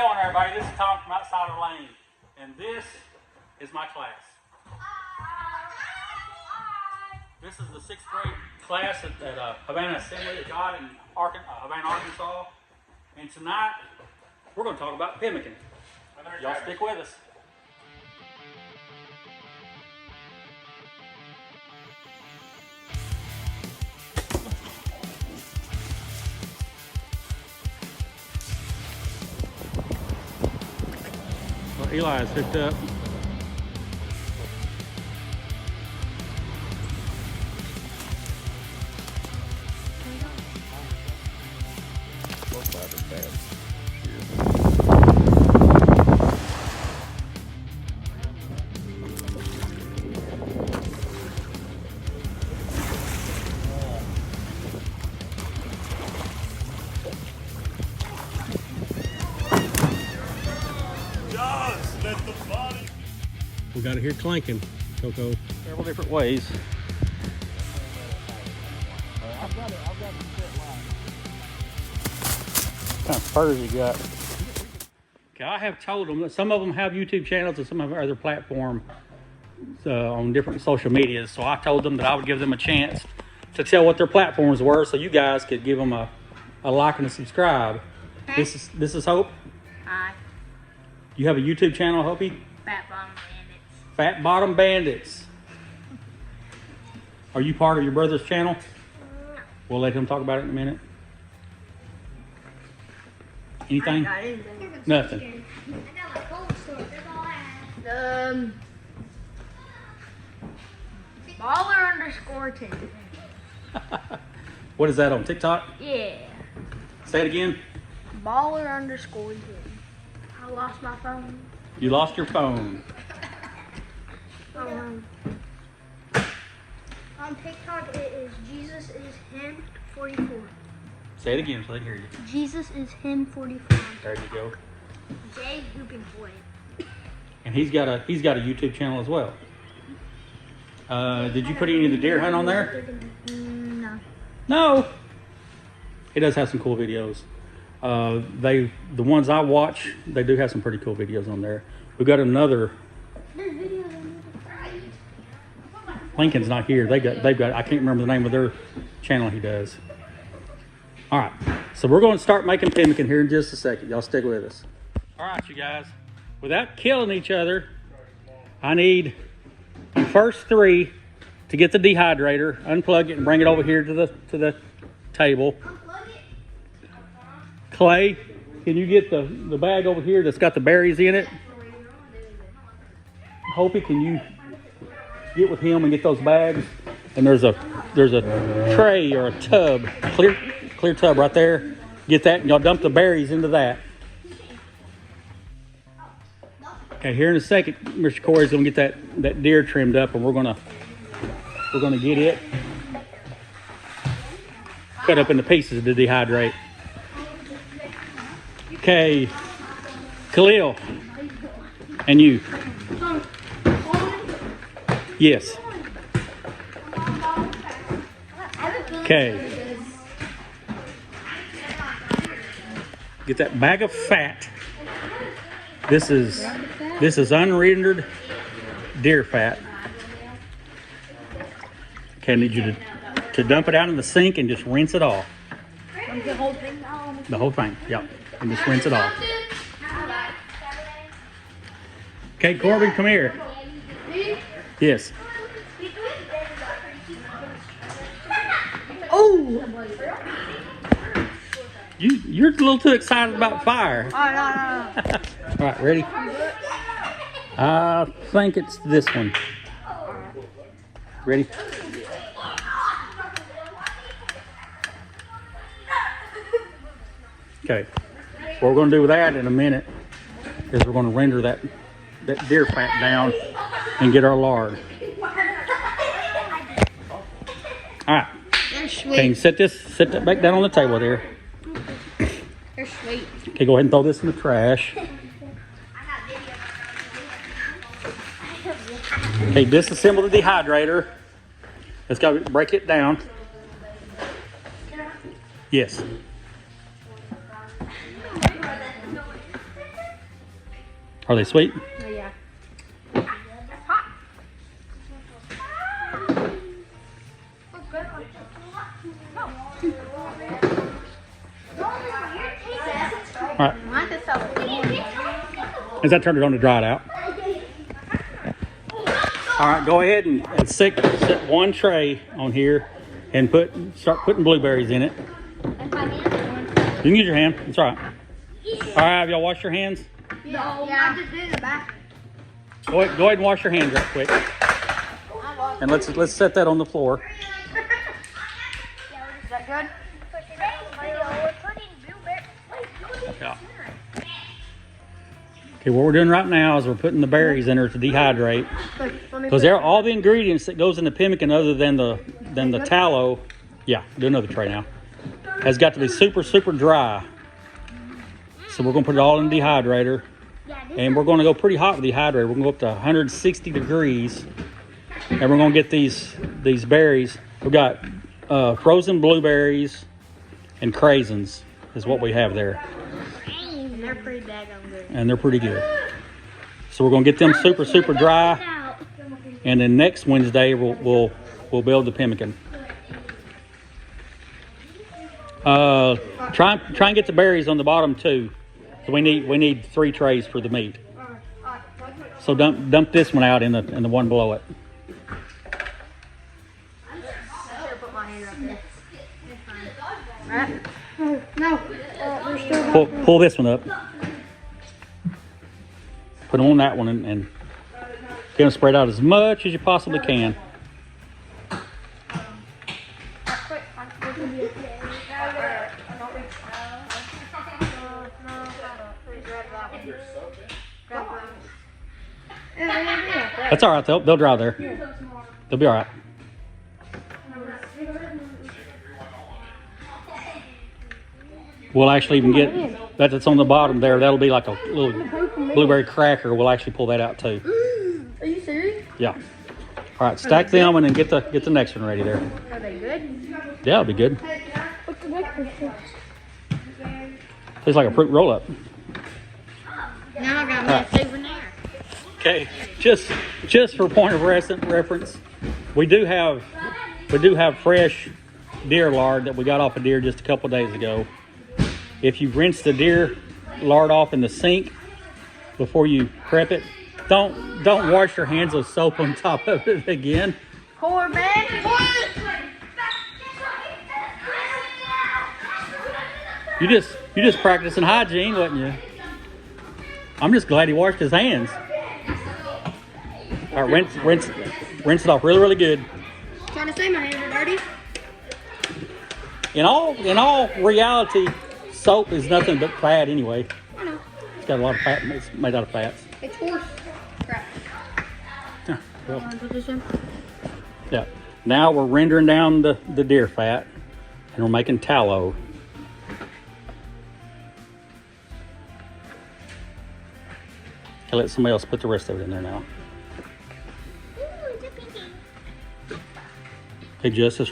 going, everybody? This is Tom from Outside of Lane, and this is my class. This is the 6th grade class at Havana Assembly of God in Havana, Arkansas. And tonight, we're going to talk about pemmican. Y'all stick with us. Well, Eli has hooked up. We got it here clanking, Coco. Several different ways. I've got it set line. What kind of spurs you got? Okay, I have told them that some of them have YouTube channels and some have other platforms on different social medias. So I told them that I would give them a chance to tell what their platforms were, so you guys could give them a like and a subscribe. Okay. This is Hope. Hi. You have a YouTube channel, Hopi? Fat Bottom Bandits. Fat Bottom Bandits. Are you part of your brother's channel? No. We'll let him talk about it in a minute. Anything? I got anything. Nothing. I got my cold store. That's all I have. Baller_10. What is that on TikTok? Yeah. Say it again. Baller_10. I lost my phone. You lost your phone. On TikTok, it is Jesus is Him 44. Say it again so they can hear you. Jesus is Him 44. There you go. Jay Hooping Boy. And he's got a YouTube channel as well. Did you put any of the deer hunt on there? No. No. He does have some cool videos. The ones I watch, they do have some pretty cool videos on there. We've got another. There's videos on Lincoln's not here. They've got. I can't remember the name of their channel he does. All right, so we're going to start making pemmican here in just a second. Y'all stick with us. All right, you guys. Without killing each other, I need the first 3 to get the dehydrator, unplug it, and bring it over here to the table. Clay, can you get the bag over here that's got the berries in it? Hopi, can you get with him and get those bags? And there's a tray or a tub, clear tub right there. Get that, and y'all dump the berries into that. Okay, here in a second, Mr. Cory's gonna get that deer trimmed up, and we're gonna get it cut up into pieces to dehydrate. Okay, Khalil, and you. Yes. Okay. Get that bag of fat. This is unrendered deer fat. Okay, I need you to dump it out in the sink and just rinse it off. The whole thing? The whole thing, yep. And just rinse it off. Okay, Corbin, come here. Yes. Oh! You're a little too excited about fire. Oh, no. All right, ready? I think it's this one. Ready? Okay. What we're going to do with that in a minute is we're going to render that deer fat down and get our lard. All right. They're sweet. Okay, set that back down on the table there. They're sweet. Okay, go ahead and throw this in the trash. Okay, disassemble the dehydrator. Let's go break it down. Yes. Are they sweet? Oh, yeah. All right. Has that turned it on to dry it out? All right, go ahead and set one tray on here and start putting blueberries in it. You can use your hand. It's all right. All right, have y'all washed your hands? No, yeah. I just did it back. Go ahead and wash your hands right quick. And let's set that on the floor. Is that good? For today's video, we're putting blueberries. Yeah. Okay, what we're doing right now is we're putting the berries in there to dehydrate. Because all the ingredients that goes in the pemmican other than the tallow, yeah, do another tray now, has got to be super, super dry. So we're going to put it all in the dehydrator. And we're going to go pretty hot with the dehydrator. We're going to go up to 160 degrees. And we're going to get these berries. We've got frozen blueberries and craisins is what we have there. And they're pretty daggone good. And they're pretty good. So we're going to get them super, super dry. And then next Wednesday, we'll build the pemmican. Try and get the berries on the bottom too. So we need 3 trays for the meat. So dump this one out in the one below it. No. Pull this one up. Put on that one and get them spread out as much as you possibly can. That's all right. They'll dry there. They'll be all right. We'll actually even get that's on the bottom there. That'll be like a little blueberry cracker. We'll actually pull that out too. Are you serious? Yeah. All right, stack them and then get the next one ready there. Are they good? Yeah, it'll be good. What's the next one? Tastes like a fruit roll up. Now I got me a souvenir. Okay, just for point of reference, we do have fresh deer lard that we got off a deer just a couple days ago. If you rinse the deer lard off in the sink before you prep it, don't wash your hands with soap on top of it again. Poor man. You just practicing hygiene, wasn't you? I'm just glad he washed his hands. All right, rinse it off really, really good. Trying to say my hands are dirty. In all reality, soap is nothing but fat anyway. I know. It's got a lot of fat. It's made out of fats. It's horse crap. Yeah, well, Want to put this in? yeah. Now we're rendering down the deer fat, and we're making tallow. I'll let somebody else put the rest of it in there now. Hey, Justice,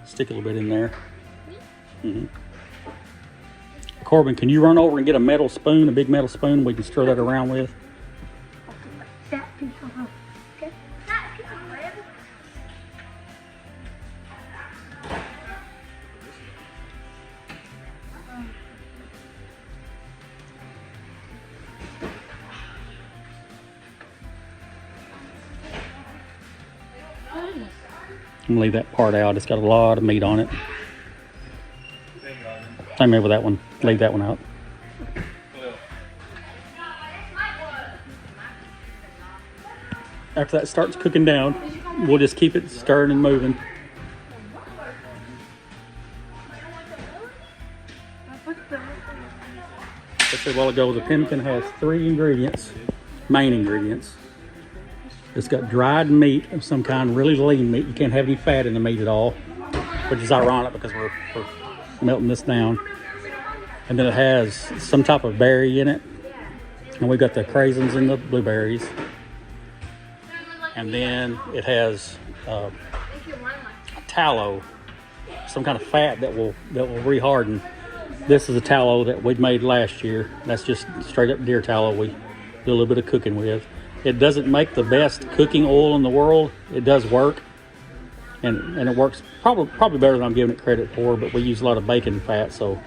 stick a little bit in there. Mm-hmm. Corbin, can you run over and get a metal spoon, a big metal spoon we can stir that around with? That piece of her. Okay. That piece of bread. I'm gonna leave that part out. It's got a lot of meat on it. Same here with that one. Leave that one out. After that starts cooking down, we'll just keep it stirring and moving. I said a while ago, the pemmican has 3 ingredients, main ingredients. It's got dried meat of some kind, really lean meat. You can't have any fat in the meat at all, which is ironic because we're melting this down. And then it has some type of berry in it. And we've got the craisins and the blueberries. And then it has tallow, some kind of fat that will reharden This is a tallow that we made last year. That's just straight up deer tallow we do a little bit of cooking with. It doesn't make the best cooking oil in the world. It does work. And it works probably better than I'm giving it credit for, but we use a lot of bacon fat, so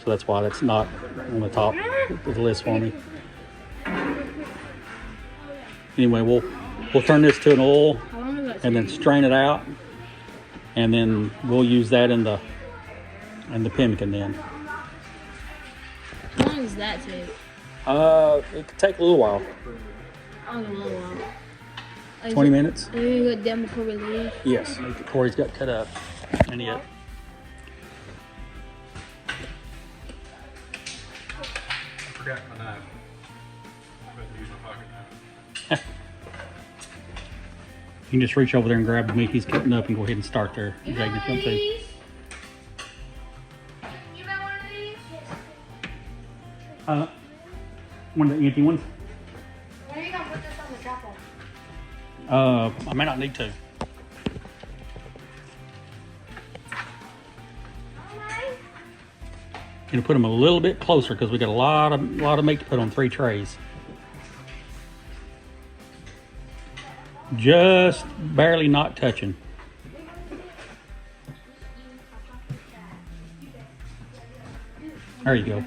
that's why that's not on the top of the list for me. Anyway, we'll turn this to an oil and then strain it out, and then we'll use that in the pemmican then. How long does that take? It could take a little while. I don't know. 20 minutes? Are you gonna demo before we leave? Yes. Cory's got cut up. And yet. I forgot my knife. I'm going to use my pocket knife. You can just reach over there and grab the meat he's cutting up and go ahead and start there. Jaden, if you want to. You got one of these? One of the empty ones? When are you gonna put this on the chopper? I may not need to. Gonna put them a little bit closer because we got a lot of meat to put on 3 trays. Just barely not touching. There you go.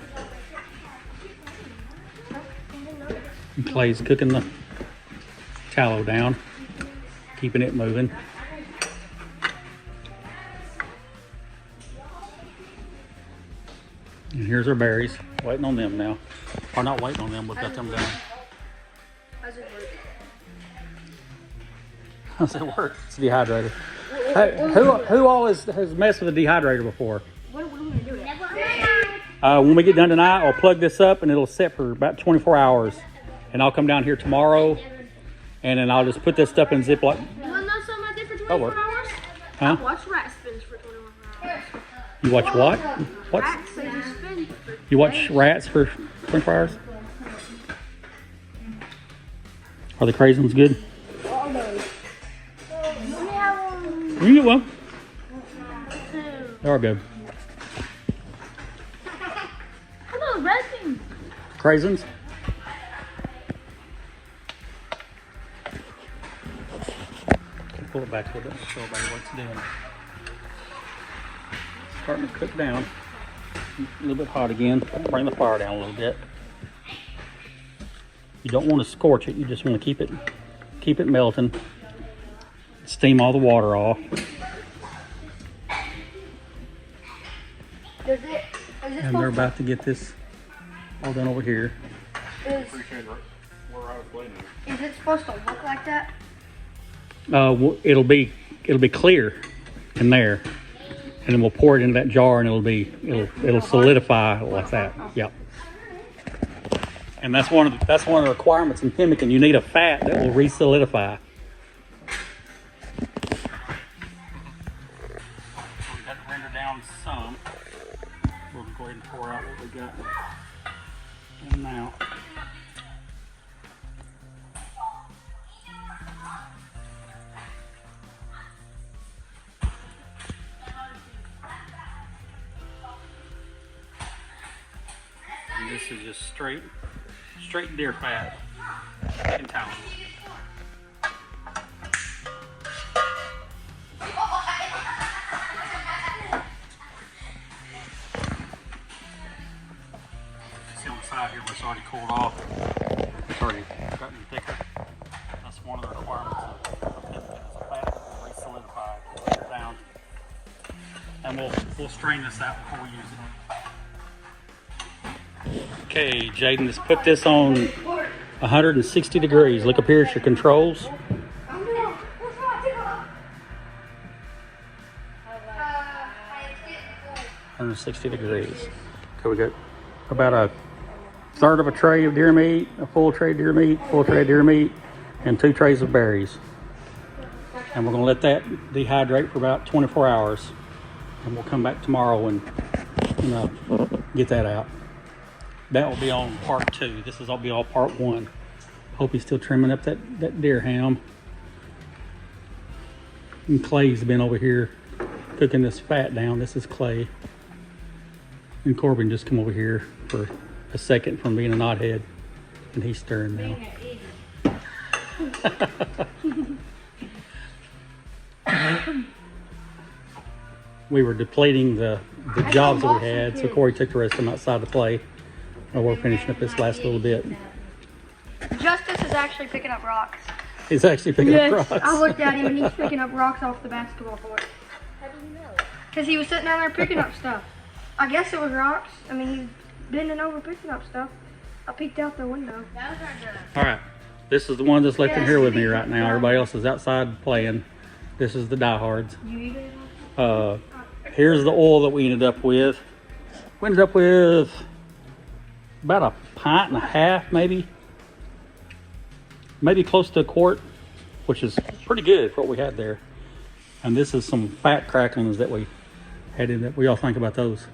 And Clay's cooking the tallow down, keeping it moving. And here's our berries. Waiting on them now. Or not waiting on them, we've got them down. How's it work? How's it work? It's a dehydrator. Hey, who all has messed with a dehydrator before? What are we gonna do? Never. When we get done tonight, I'll plug this up and it'll set for about 24 hours. And I'll come down here tomorrow and then I'll just put this stuff in Ziploc. You wanna know something I did for That'll 24 work. hours? Huh? I watched rat spins for 24 hours. You watch what? What? Rats, they just spin for You watch rats for 24 hours? Are the crazy ones good? You get one. They are good. Hello, rat things. Craisins? Pull it back a little bit and show everybody what it's doing. Starting to cook down. A little bit hot again. Bring the fire down a little bit. You don't want to scorch it. You just want to keep it melting. Steam all the water off. And they're about to get this all done over here. Appreciate where I was playing. Is it supposed to look like that? It'll be clear in there, and then we'll pour it into that jar, and it'll solidify like that. Yep. And that's one of the requirements in pemmican. You need a fat that will re-solidify. We got to render down some. We'll go ahead and pour out what we got in now. And this is just straight deer fat and tallow. See on the side here, it's already cooled off. It's already gotten thicker. That's one of the requirements of pemmican, is a fat that will re-solidify, cool it down. And we'll strain this out before we use it. Okay, Jaden, let's put this on 160 degrees. Look up here at your controls. 160 degrees. Okay, we got about a third of a tray of deer meat, a full tray of deer meat, full tray of deer meat, and 2 trays of berries. And we're gonna let that dehydrate for about 24 hours. And we'll come back tomorrow and get that out. That will be on part 2. This will be all part 1. Hope he's still trimming up that deer ham. And Clay's been over here cooking this fat down. This is Clay. And Corbin just come over here for a second from being a knothead. And he's stirring now. We were depleting the jobs that we had, so Cory took the rest of them outside to play. And we're finishing up this last little bit. Justice is actually picking up rocks. He's actually picking up rocks. I looked at him and he's picking up rocks off the basketball court. How do you know? Because he was sitting down there picking up stuff. I guess it was rocks. I mean, he's bending over picking up stuff. I peeked out the window. That was our job. All right, this is the one that's left in here with me right now. Everybody else is outside playing. This is the diehards. You eat it? Here's the oil that we ended up with. We ended up with about a pint and a half, maybe close to a quart, which is pretty good for what we had there. And this is some fat cracklings that we had in it. What y'all think about those?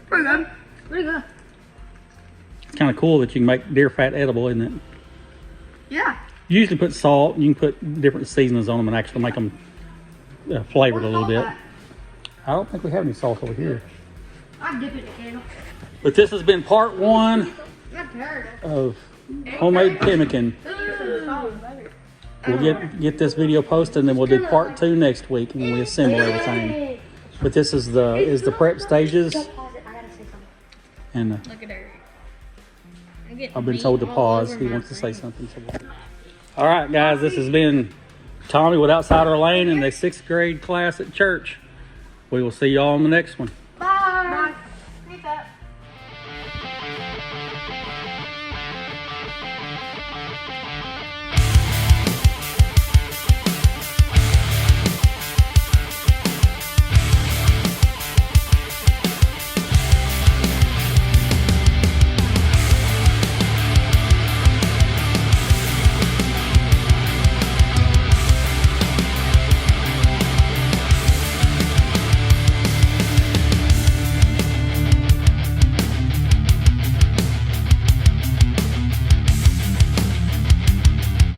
Pretty good. Pretty good. It's kind of cool that you can make deer fat edible, isn't it? Yeah. You usually put salt, you can put different seasonings on them and actually make them flavored a little bit. I don't think we have any salt over here. I dip it in the candle. But this has been part one Not terrible. of homemade pemmican. We'll get this video posted and then we'll do part two next week when we assemble everything. But this is the prep stages. Pause it. I gotta say something. And Look at her. I'm getting I've been meat told to all pause. over He my wants to say face. something. All right, guys, this has been Tommy with Outsider Lane and the 6th grade class at church. We will see y'all on the next one.